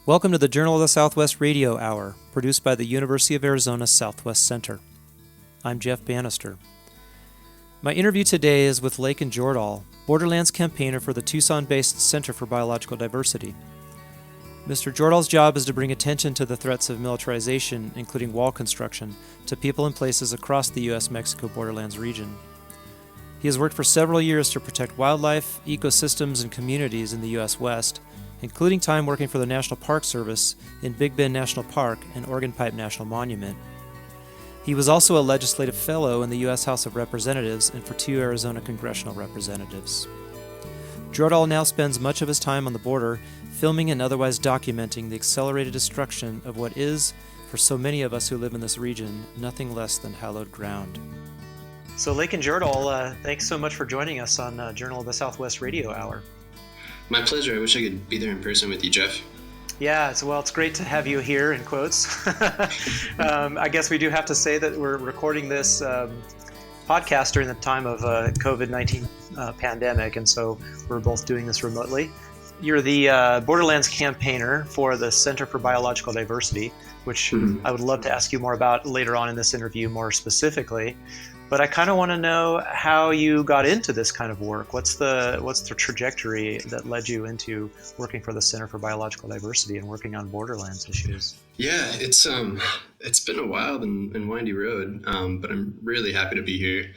Welcome to the Journal of the Southwest Radio Hour, produced by the University of Arizona Southwest Center. I'm Jeff Bannister. My interview today is with Laiken Jordahl, Borderlands campaigner for the Tucson-based Center for Biological Diversity. Mr. Jordahl's job is to bring attention to the threats of militarization, including wall construction, to people and places across the U.S.-Mexico borderlands region. He has worked for several years to protect wildlife, ecosystems, and communities in the U.S. West, including time working for the National Park Service in Big Bend National Park and Organ Pipe National Monument. He was also a legislative fellow in the U.S. House of Representatives and for 2 Arizona congressional representatives. Jordahl now spends much of his time on the border, filming and otherwise documenting the accelerated destruction of what is, for so many of us who live in this region, nothing less than hallowed ground. So Laiken Jordahl, thanks so much for joining us on Journal of the Southwest Radio Hour. My pleasure. I wish I could be there in person with you, Jeff. Yeah, it's great to have you here, in quotes. I guess we do have to say that we're recording this podcast during the time of COVID-19 pandemic, and so we're both doing this remotely. You're the Borderlands campaigner for the Center for Biological Diversity, which I would love to ask you more about later on in this interview more specifically. But I kind of want to know how you got into this kind of work. What's the trajectory that led you into working for the Center for Biological Diversity and working on borderlands issues? Yeah, it's been a wild and windy road, but I'm really happy to be here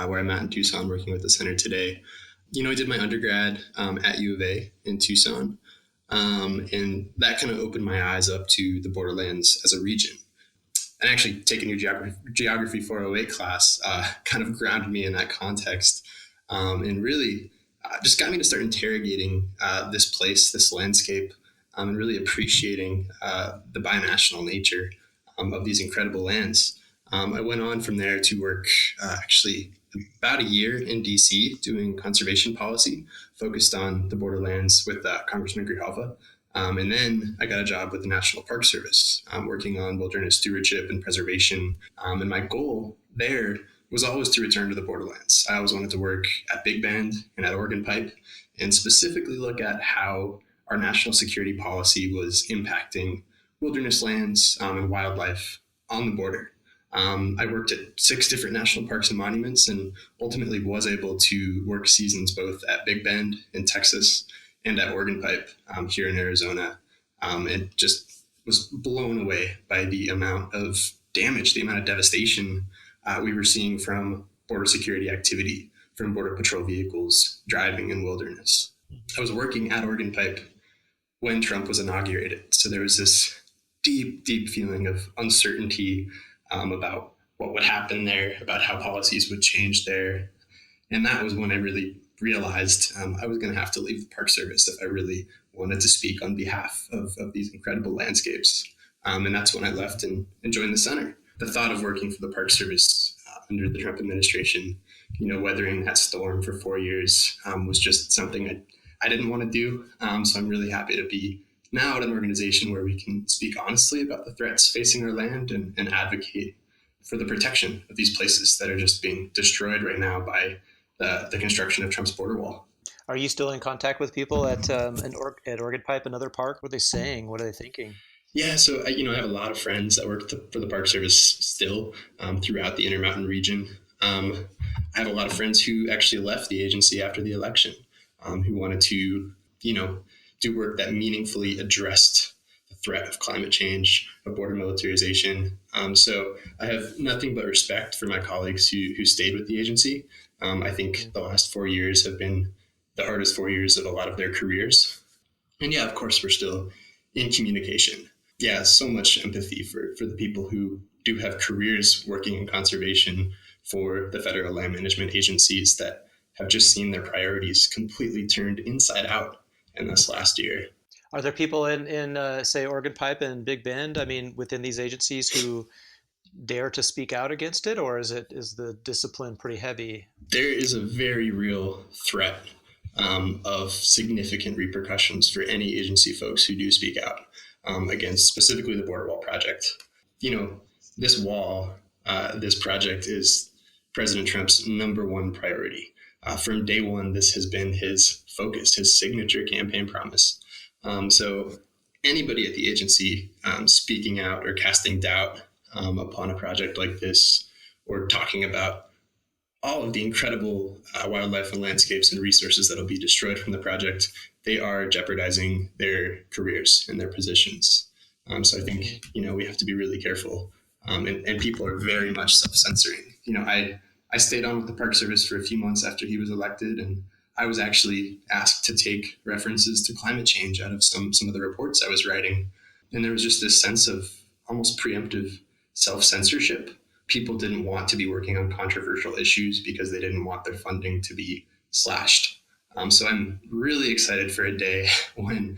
where I'm at in Tucson working with the center today. You know, I did my undergrad at U of A in Tucson, and that kind of opened my eyes up to the borderlands as a region. And actually taking your geography 408 class kind of grounded me in that context and really just got me to start interrogating this place, this landscape, and really appreciating the binational nature of these incredible lands. I went on from there to work actually about a year in DC doing conservation policy focused on the borderlands with Congressman Grijalva. And then I got a job with the National Park Service, working on wilderness stewardship and preservation. And my goal there was always to return to the borderlands. I always wanted to work at Big Bend and at Organ Pipe and specifically look at how our national security policy was impacting wilderness lands and wildlife on the border. I worked at 6 different national parks and monuments and ultimately was able to work seasons both at Big Bend in Texas and at Organ Pipe here in Arizona, and just was blown away by the amount of damage, the amount of devastation we were seeing from border security activity, from Border Patrol vehicles driving in wilderness. I was working at Organ Pipe when Trump was inaugurated, so there was this deep, deep feeling of uncertainty about what would happen there, about how policies would change there. And that was when I really realized I was going to have to leave the Park Service if I really wanted to speak on behalf of these incredible landscapes. And that's when I left and joined the center. The thought of working for the Park Service under the Trump administration, you know, weathering that storm for 4 years was just something I didn't want to do. So I'm really happy to be now at an organization where we can speak honestly about the threats facing our land and advocate for the protection of these places that are just being destroyed right now by the construction of Trump's border wall. Are you still in contact with people at Organ Pipe, another park? What are they saying? What are they thinking? Yeah, so I have a lot of friends that work for the Park Service still throughout the Intermountain region. I have a lot of friends who actually left the agency after the election, who wanted to, do work that meaningfully addressed the threat of climate change, of border militarization. So I have nothing but respect for my colleagues who stayed with the agency. I think the last 4 years have been the hardest 4 years of a lot of their careers. And yeah, of course, we're still in communication. Yeah, so much empathy for the people who do have careers working in conservation for the federal land management agencies that have just seen their priorities completely turned inside out in this last year. Are there people in say, Organ Pipe and Big Bend, within these agencies who dare to speak out against it, or is the discipline pretty heavy? There is a very real threat of significant repercussions for any agency folks who do speak out against specifically the border wall project. This wall, this project is President Trump's number one priority. From day one, this has been his focus, his signature campaign promise. So anybody at the agency speaking out or casting doubt upon a project like this, or talking about all of the incredible wildlife and landscapes and resources that will be destroyed from the project, they are jeopardizing their careers and their positions. So I think, we have to be really careful. And people are very much self-censoring. I stayed on with the Park Service for a few months after he was elected, and I was actually asked to take references to climate change out of some of the reports I was writing. And there was just this sense of almost preemptive self-censorship. People didn't want to be working on controversial issues because they didn't want their funding to be slashed. So I'm really excited for a day when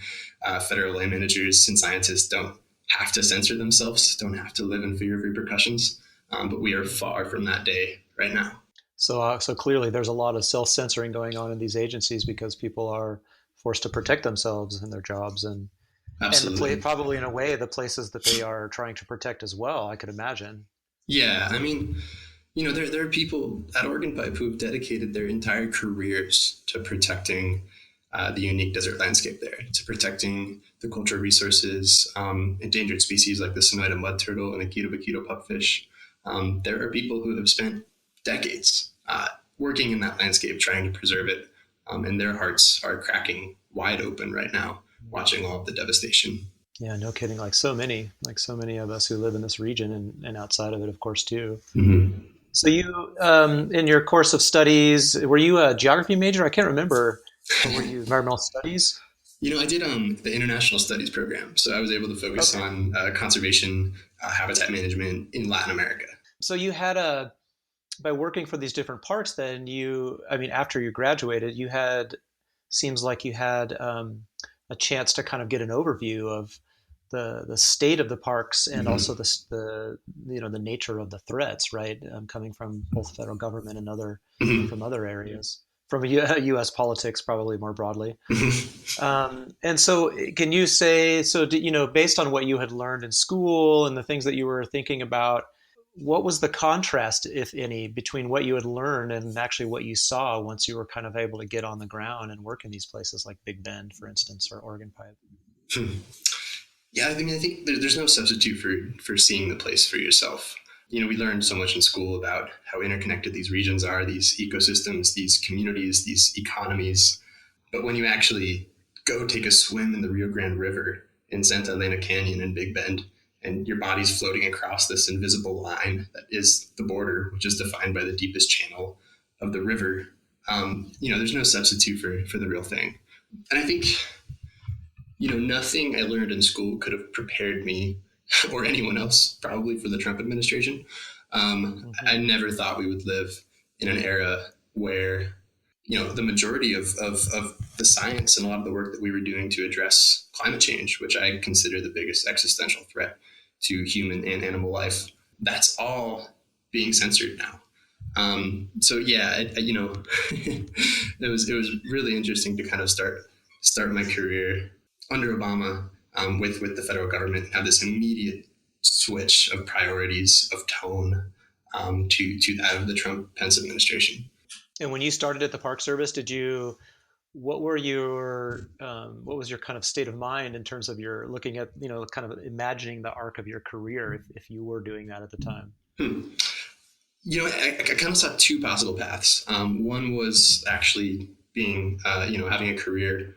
federal land managers and scientists don't have to censor themselves, don't have to live in fear of repercussions. But we are far from that day right now. So clearly, there's a lot of self-censoring going on in these agencies because people are forced to protect themselves in their jobs, and Absolutely. probably in a way the places that they are trying to protect as well. I could imagine. Yeah, I mean, there are people at Oregon Pipe who have dedicated their entire careers to protecting the unique desert landscape there, to protecting the cultural resources, endangered species like the Sonoyta mud turtle and the Quito pupfish. There are people who have spent decades working in that landscape trying to preserve it, and their hearts are cracking wide open right now, watching all of the devastation. Yeah, no kidding. Like so many of us who live in this region and outside of it, of course, too. Mm-hmm. So you, in your course of studies, were you a geography major? I can't remember. Or were you environmental studies? I did the international studies program, so I was able to focus Okay. on conservation, habitat management in Latin America. So you had by working for these different parks, then I mean, after you graduated, seems like you had a chance to kind of get an overview of the state of the parks and also Mm-hmm. the nature of the threats, right? Coming from both the federal government and Mm-hmm. from other areas, from U.S. politics, probably more broadly. Mm-hmm. And so, can you say so? Based on what you had learned in school and the things that you were thinking about, what was the contrast, if any, between what you had learned and actually what you saw once you were kind of able to get on the ground and work in these places like Big Bend, for instance, or Oregon Pipe? Yeah, I mean, I think there's no substitute for seeing the place for yourself. We learned so much in school about how interconnected these regions are, these ecosystems, these communities, these economies. But when you actually go take a swim in the Rio Grande River in Santa Elena Canyon in Big Bend, and your body's floating across this invisible line that is the border, which is defined by the deepest channel of the river, there's no substitute for the real thing. And I think, nothing I learned in school could have prepared me or anyone else probably for the Trump administration. I Hmm. never thought we would live in an era where the majority of the science and a lot of the work that we were doing to address climate change, which I consider the biggest existential threat to human and animal life, that's all being censored now. So yeah, it was really interesting to kind of start my career under Obama, with the federal government, have this immediate switch of priorities of tone, to that of the Trump Pence administration. And when you started at the Park Service, what was your kind of state of mind in terms of your looking at, kind of imagining the arc of your career if you were doing that at the time? Hmm. I kind of saw two possible paths. One was actually being, having a career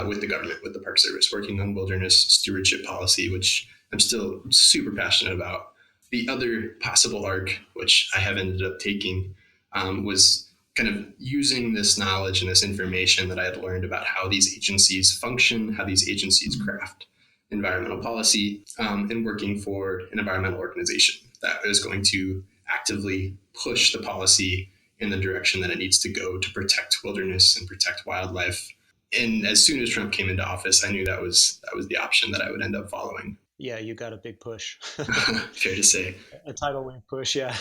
with the government, with the Park Service, working on wilderness stewardship policy, which I'm still super passionate about. The other possible arc, which I have ended up taking, was kind of using this knowledge and this information that I had learned about how these agencies function, how these agencies craft environmental policy, and working for an environmental organization that is going to actively push the policy in the direction that it needs to go to protect wilderness and protect wildlife. And as soon as Trump came into office, I knew that was the option that I would end up following. Yeah, you got a big push. Fair to say. A tidal wave push, yeah.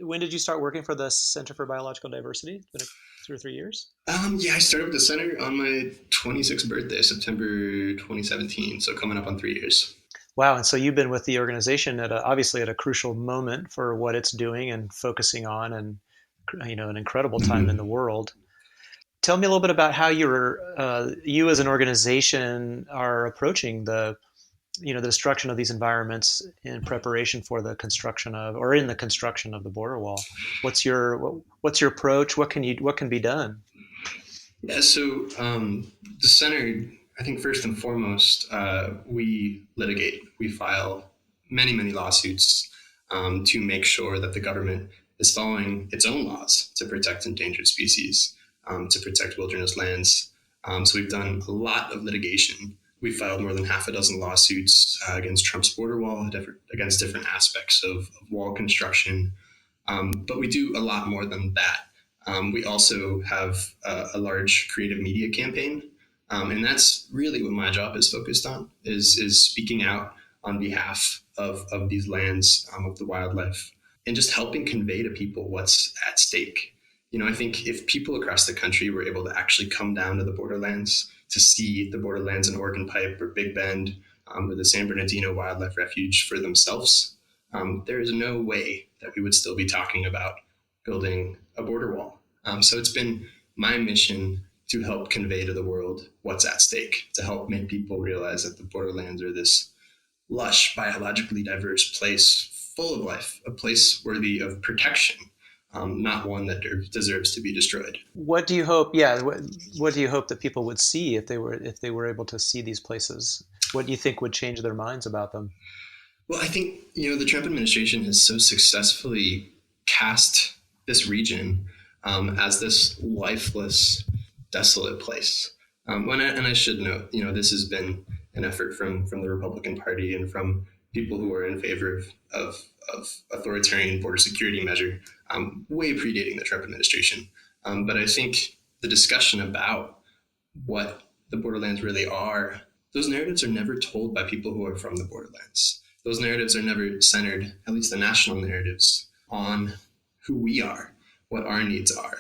When did you start working for the Center for Biological Diversity? It's been 2 or 3 years. Yeah, I started with the center on my 26th birthday, September 2017. So coming up on 3 years. Wow, and so you've been with the organization obviously at a crucial moment for what it's doing and focusing on, and an incredible time in Mm-hmm. the world. Tell me a little bit about how you as an organization are approaching the destruction of these environments in preparation for the construction of, or in the construction of the border wall. What's your approach? What can be done? Yeah, so the center, I think first and foremost, we litigate, we file many lawsuits to make sure that the government is following its own laws to protect endangered species, to protect wilderness lands. So we've done a lot of litigation. We filed more than half a dozen lawsuits against Trump's border wall, against different aspects of wall construction. But we do a lot more than that. We also have a large creative media campaign, and that's really what my job is focused on: is speaking out on behalf of these lands, of the wildlife, and just helping convey to people what's at stake. I think if people across the country were able to actually come down to the borderlands to see the borderlands in Organ Pipe or Big Bend, or the San Bernardino Wildlife Refuge for themselves, there is no way that we would still be talking about building a border wall. So it's been my mission to help convey to the world what's at stake, to help make people realize that the borderlands are this lush, biologically diverse place full of life, a place worthy of protection, not one that deserves to be destroyed. What do you hope? Yeah, what do you hope that people would see if they were able to see these places? What do you think would change their minds about them? Well, I think, the Trump administration has so successfully cast this region as this lifeless, desolate place. And I should note, this has been an effort from the Republican Party and from people who are in favor of authoritarian border security measure, way predating the Trump administration. But I think the discussion about what the borderlands really are, those narratives are never told by people who are from the borderlands. Those narratives are never centered, at least the national narratives, on who we are, what our needs are,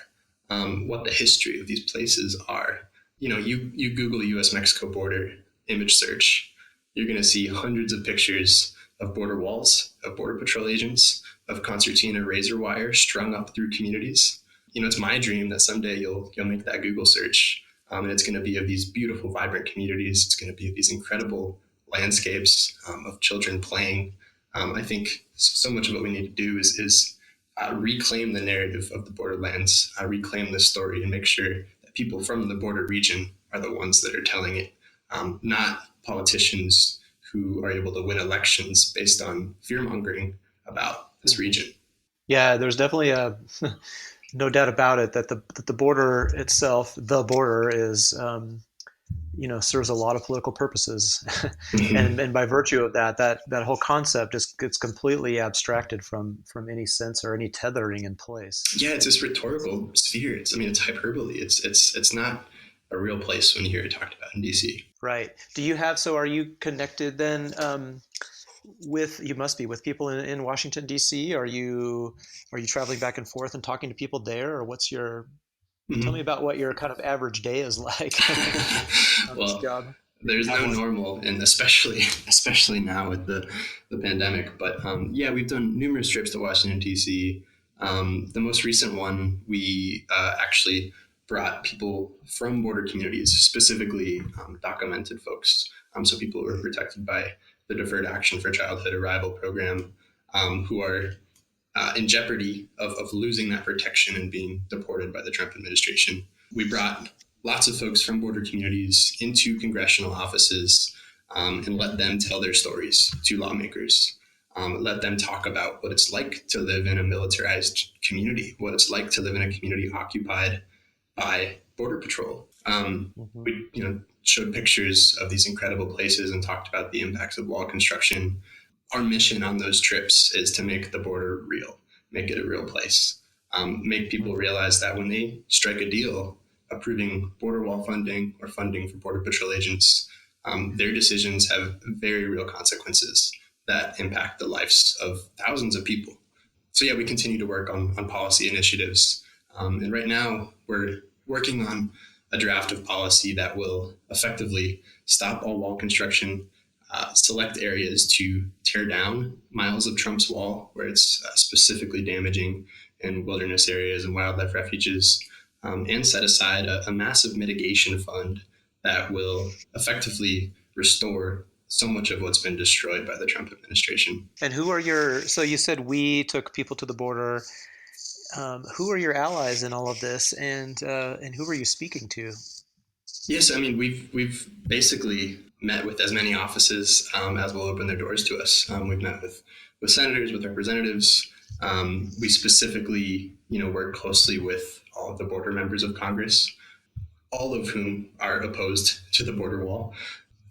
what the history of these places are. You Google U.S.-Mexico border image search, you're going to see hundreds of pictures of border walls, of border patrol agents, of concertina razor wire strung up through communities. It's my dream that someday you'll make that Google search, and it's going to be of these beautiful, vibrant communities. It's going to be of these incredible landscapes of children playing. I think so much of what we need to do is reclaim the narrative of the borderlands, reclaim the story, and make sure that people from the border region are the ones that are telling it, not politicians who are able to win elections based on fear mongering about this region. Yeah, there's definitely no doubt about it that the border itself, the border is serves a lot of political purposes, and by virtue of that whole concept just gets completely abstracted from any sense or any tethering in place. Yeah, it's this rhetorical sphere. It's hyperbole. It's not a real place when you hear it talked about in DC. Right. Are you connected then you must be with people in Washington D.C. Are you traveling back and forth and talking to people there, or tell me about what your kind of average day is like on this Well, job? there's no normal, and especially now with the pandemic. But yeah, we've done numerous trips to Washington D.C. The most recent one, we actually brought people from border communities, specifically documented folks, so people who are protected by the Deferred Action for Childhood Arrival program, who are in jeopardy of losing that protection and being deported by the Trump administration. We brought lots of folks from border communities into congressional offices, and let them tell their stories to lawmakers. Let them talk about what it's like to live in a militarized community, what it's like to live in a community occupied by Border Patrol. We showed pictures of these incredible places and talked about the impacts of wall construction. Our mission on those trips is to make the border real, make it a real place, make people realize that when they strike a deal approving border wall funding or funding for Border Patrol agents, their decisions have very real consequences that impact the lives of thousands of people. So yeah, we continue to work on policy initiatives. And right now we're working on a draft of policy that will effectively stop all wall construction, select areas to tear down miles of Trump's wall where it's specifically damaging in wilderness areas and wildlife refuges, and set aside a massive mitigation fund that will effectively restore so much of what's been destroyed by the Trump administration. And so you said we took people to the border. Who are your allies in all of this, and who are you speaking to? Yes, I mean we've basically met with as many offices as will open their doors to us. We've met with senators, with representatives. We specifically, work closely with all of the border members of Congress, all of whom are opposed to the border wall.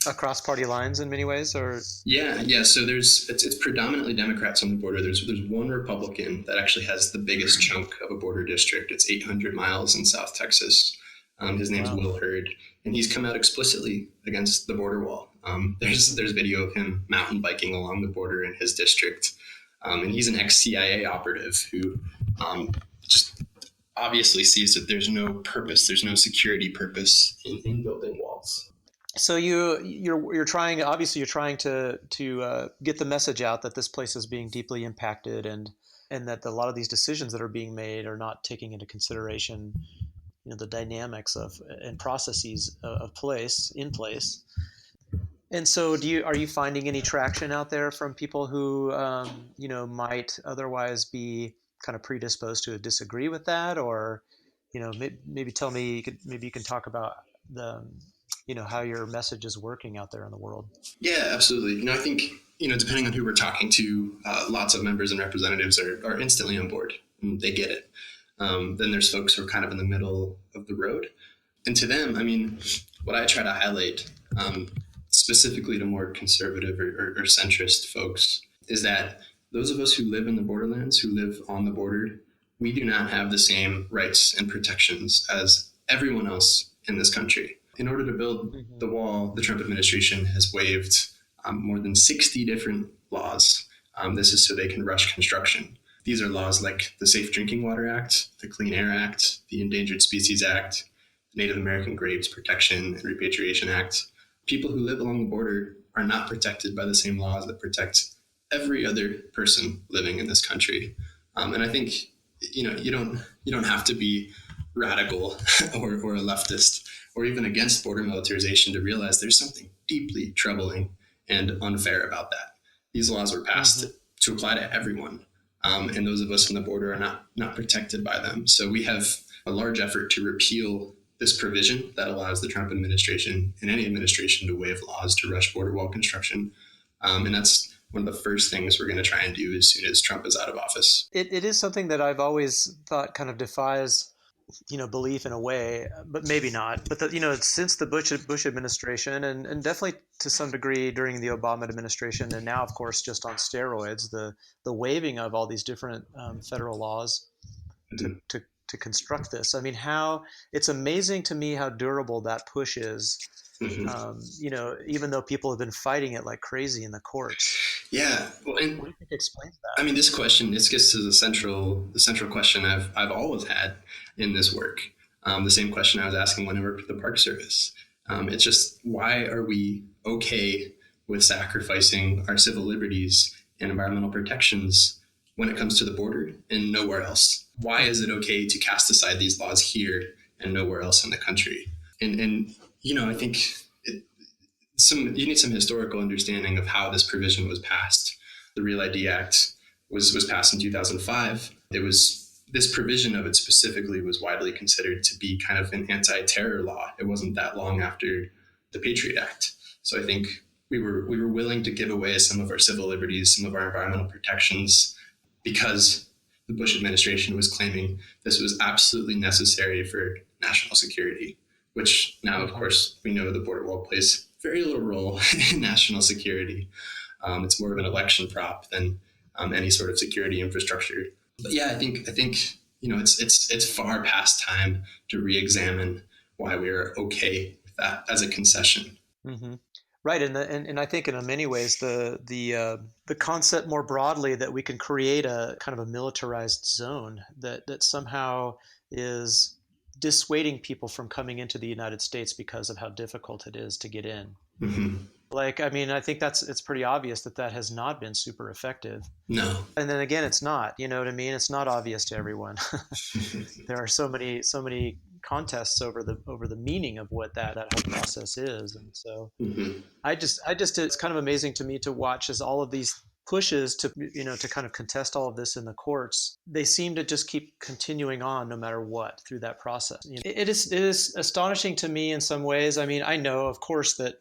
Across party lines in many ways, or Yeah. So it's predominantly Democrats on the border. There's one Republican that actually has the biggest chunk of a border district. It's 800 miles in South Texas. His name's wow. Will Hurd, and he's come out explicitly against the border wall. There's video of him mountain biking along the border in his district, and he's an ex-CIA operative who just obviously sees that there's no purpose, there's no security purpose in building walls. So you're trying, obviously you're trying to get the message out that this place is being deeply impacted, and that a lot of these decisions that are being made are not taking into consideration the dynamics of and processes of place in place. And so are you finding any traction out there from people who might otherwise be kind of predisposed to disagree with that, or maybe tell me, maybe you can talk about the how your message is working out there in the world. Yeah, absolutely. I think, depending on who we're talking to, lots of members and representatives are instantly on board and they get it. Then there's folks who are kind of in the middle of the road. And to them, I mean, what I try to highlight, specifically to more conservative or centrist folks, is that those of us who live in the borderlands, who live on the border, we do not have the same rights and protections as everyone else in this country. In order to build the wall, the Trump administration has waived more than 60 different laws. This is so they can rush construction. These are laws like the Safe Drinking Water Act, the Clean Air Act, the Endangered Species Act, the Native American Graves Protection and Repatriation Act. People who live along the border are not protected by the same laws that protect every other person living in this country. And I think, you don't have to be radical or a leftist or even against border militarization to realize there's something deeply troubling and unfair about that. These laws were passed to apply to everyone. And those of us on the border are not protected by them. So we have a large effort to repeal this provision that allows the Trump administration and any administration to waive laws to rush border wall construction. And that's one of the first things we're going to try and do as soon as Trump is out of office. It is something that I've always thought kind of defies belief in a way, but maybe not. But since the Bush administration, and definitely to some degree during the Obama administration, and now of course just on steroids, the waiving of all these different federal laws to construct this. I mean, how it's amazing to me how durable that push is. Even though people have been fighting it like crazy in the courts. Yeah, well, and what do you think explains that? I mean, this gets to the central question I've always had in this work. The same question I was asking when I worked with the Park Service. It's just, why are we okay with sacrificing our civil liberties and environmental protections when it comes to the border and nowhere else? Why is it okay to cast aside these laws here and nowhere else in the country? And I think you need some historical understanding of how this provision was passed. The Real ID Act was passed in 2005. This provision of it specifically was widely considered to be kind of an anti-terror law. It wasn't that long after the Patriot Act. So I think we were willing to give away some of our civil liberties, some of our environmental protections, because the Bush administration was claiming this was absolutely necessary for national security, which now, of course, we know the border wall plays very little role in national security. It's more of an election prop than any sort of security infrastructure. But yeah, I think it's far past time to re-examine why we are okay with that as a concession. Mm-hmm. Right, and I think in many ways the concept more broadly that we can create a kind of a militarized zone that somehow is dissuading people from coming into the United States because of how difficult it is to get in. Mm-hmm. Like, I mean, I think it's pretty obvious that has not been super effective. No. And then again, it's not, you know what I mean? It's not obvious to everyone. There are so many contests over the meaning of what that whole process is. And so Mm-hmm. I just it's kind of amazing to me to watch as all of these pushes to to kind of contest all of this in the courts, they seem to just keep continuing on no matter what through that process. It is astonishing to me in some ways. I mean, I know of course that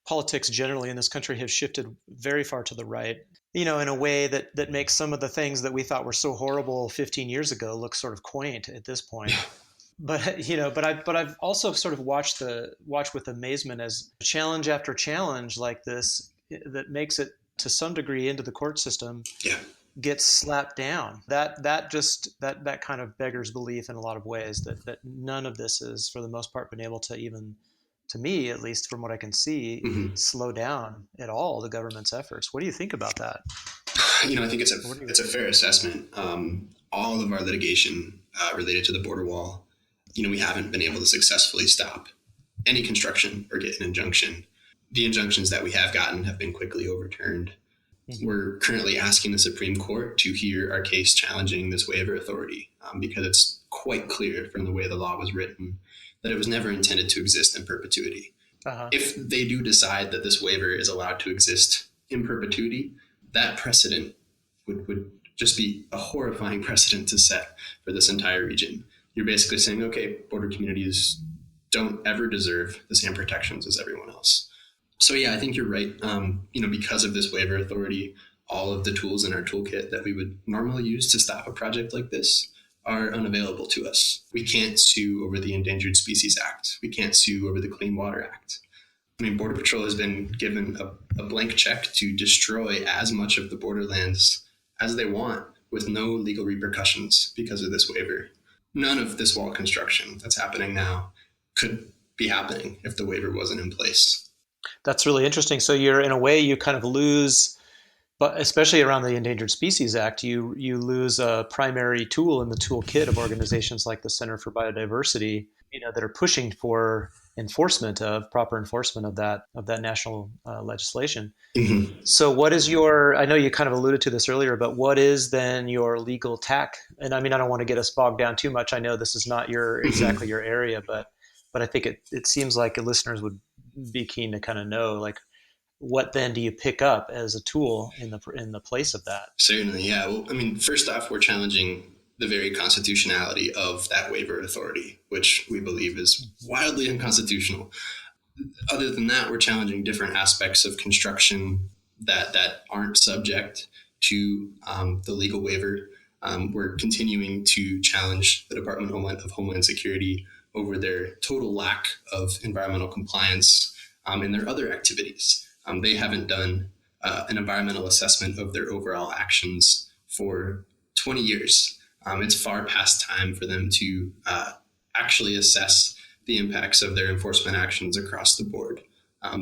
politics generally in this country have shifted very far to the right, in a way that makes some of the things that we thought were so horrible 15 years ago look sort of quaint at this point. But I've also sort of watched with amazement as challenge after challenge like this that makes it to some degree into the court system Yeah. gets slapped down. That kind of beggars belief in a lot of ways that none of this is for the most part been able to, even to me at least from what I can see, Mm-hmm. slow down at all the government's efforts. What do you think about that? I think it's a fair assessment. All of our litigation related to the border wall, we haven't been able to successfully stop any construction or get an injunction. The injunctions that we have gotten have been quickly overturned. Mm-hmm. We're currently asking the Supreme Court to hear our case challenging this waiver authority because it's quite clear from the way the law was written that it was never intended to exist in perpetuity. Uh-huh. If they do decide that this waiver is allowed to exist in perpetuity, that precedent would just be a horrifying precedent to set for this entire region. You're basically saying, okay, border communities don't ever deserve the same protections as everyone else. So yeah, I think you're right. Because of this waiver authority, all of the tools in our toolkit that we would normally use to stop a project like this are unavailable to us. We can't sue over the Endangered Species Act. We can't sue over the Clean Water Act. Border Patrol has been given a blank check to destroy as much of the borderlands as they want with no legal repercussions because of this waiver. None of this wall construction that's happening now could be happening if the waiver wasn't in place. That's really interesting. So in a way, you kind of lose, but especially around the Endangered Species Act, you lose a primary tool in the toolkit of organizations like the Center for Biodiversity, that are pushing for proper enforcement of that national legislation. Mm-hmm. So I know you kind of alluded to this earlier, but what is then your legal tack? And I mean, I don't want to get us bogged down too much. I know this is not exactly your area, but I think it seems like listeners would be keen to kind of know, like, what then do you pick up as a tool in the place of that? Certainly, yeah. Well, first off, we're challenging the very constitutionality of that waiver authority, which we believe is wildly unconstitutional. Other than that, we're challenging different aspects of construction that aren't subject to the legal waiver. We're continuing to challenge the Department of Homeland Security over their total lack of environmental compliance in their other activities. They haven't done an environmental assessment of their overall actions for 20 years. It's far past time for them to actually assess the impacts of their enforcement actions across the board.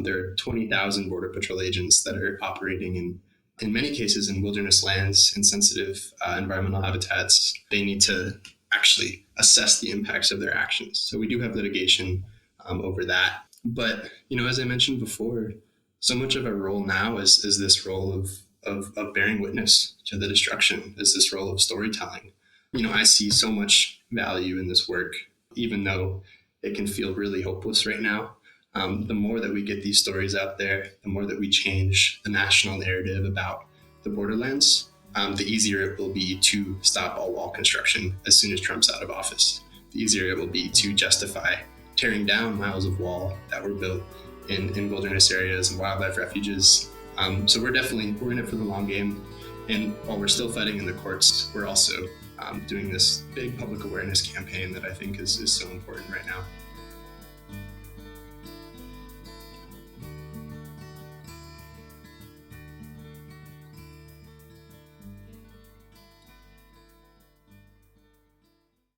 There are 20,000 Border Patrol agents that are operating in many cases in wilderness lands and sensitive environmental habitats. They need to actually assess the impacts of their actions. So we do have litigation over that. But, as I mentioned before, so much of our role now is this role of bearing witness to the destruction, is this role of storytelling. I see so much value in this work, even though it can feel really hopeless right now. The more that we get these stories out there, the more that we change the national narrative about the borderlands, the easier it will be to stop all wall construction as soon as Trump's out of office. The easier it will be to justify tearing down miles of wall that were built in wilderness areas and wildlife refuges. So we're in it for the long game. And while we're still fighting in the courts, we're also doing this big public awareness campaign that I think is so important right now.